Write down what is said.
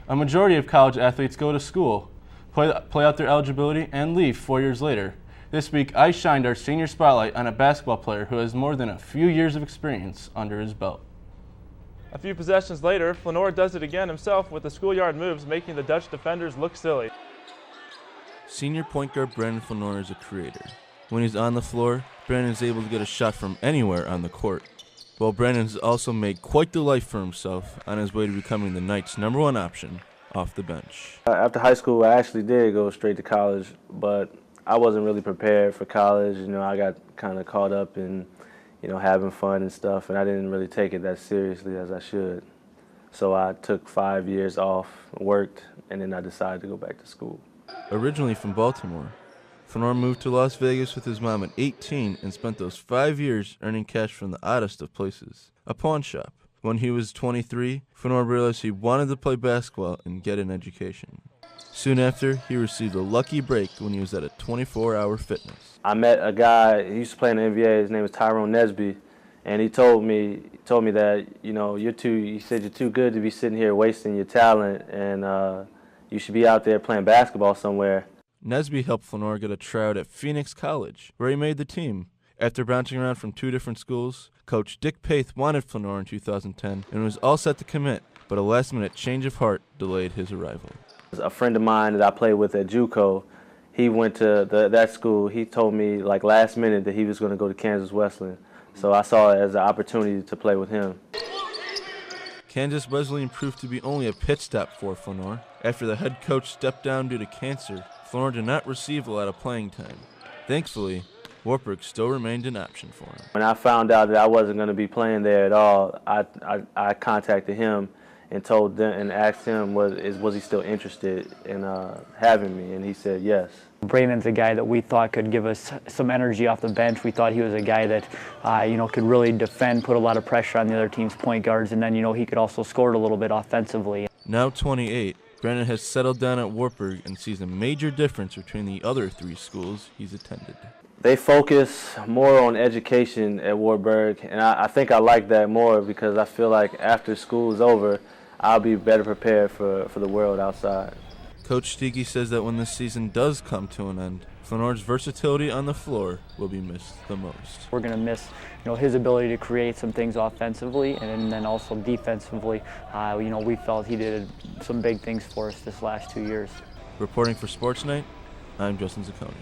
A majority of college athletes go to school, play out their eligibility, and leave 4 years later. This week, I shined our Senior Spotlight on a basketball player who has more than a few years of experience under his belt. A few possessions later, Flenor does it again himself with the schoolyard moves, making the Dutch defenders look silly. Senior point guard Brandon Flenor is a creator. When he's on the floor, Brandon is able to get a shot from anywhere on the court. While Brandon has also made quite the life for himself on his way to becoming the Knights' #1 option off the bench. After high school, I actually did go straight to college, but I wasn't really prepared for college. I got kind of caught up in, having fun and stuff, and I didn't really take it that seriously as I should. So I took 5 years off, worked, and then I decided to go back to school. Originally from Baltimore, Flenor moved to Las Vegas with his mom at 18 and spent those 5 years earning cash from the oddest of places, a pawn shop. When he was 23, Flenor realized he wanted to play basketball and get an education. Soon after, he received a lucky break when he was at a 24-hour fitness. I met a guy, he used to play in the NBA, his name was Tyrone Nesby, and he told me that, he said you're too good to be sitting here wasting your talent, and you should be out there playing basketball somewhere. Nesby helped Flenor get a tryout at Phoenix College, where he made the team. After bouncing around from 2 different schools, Coach Dick Paith wanted Flenor in 2010 and was all set to commit, but a last-minute change of heart delayed his arrival. A friend of mine that I played with at JUCO, he went to that school. He told me last minute that he was going to go to Kansas Wesleyan, so I saw it as an opportunity to play with him. Kansas Wesleyan proved to be only a pit stop for Flenor. After the head coach stepped down due to cancer, Flenor did not receive a lot of playing time. Thankfully, Wartburg still remained an option for him. When I found out that I wasn't going to be playing there at all, I contacted him and told them and asked him was he still interested in having me, and he said yes. Brandon's a guy that we thought could give us some energy off the bench. We thought he was a guy that could really defend, put a lot of pressure on the other team's point guards, and then he could also score a little bit offensively. Now 28, Brandon has settled down at Wartburg and sees a major difference between the other 3 schools he's attended. They focus more on education at Wartburg, and I think I like that more because I feel like after school is over, I'll be better prepared for the world outside. Coach Szykowny says that when this season does come to an end, Flenor's versatility on the floor will be missed the most. We're going to miss, his ability to create some things offensively, and then also defensively. We felt he did some big things for us this last 2 years. Reporting for SportsKnight, I'm Justin Szykowny.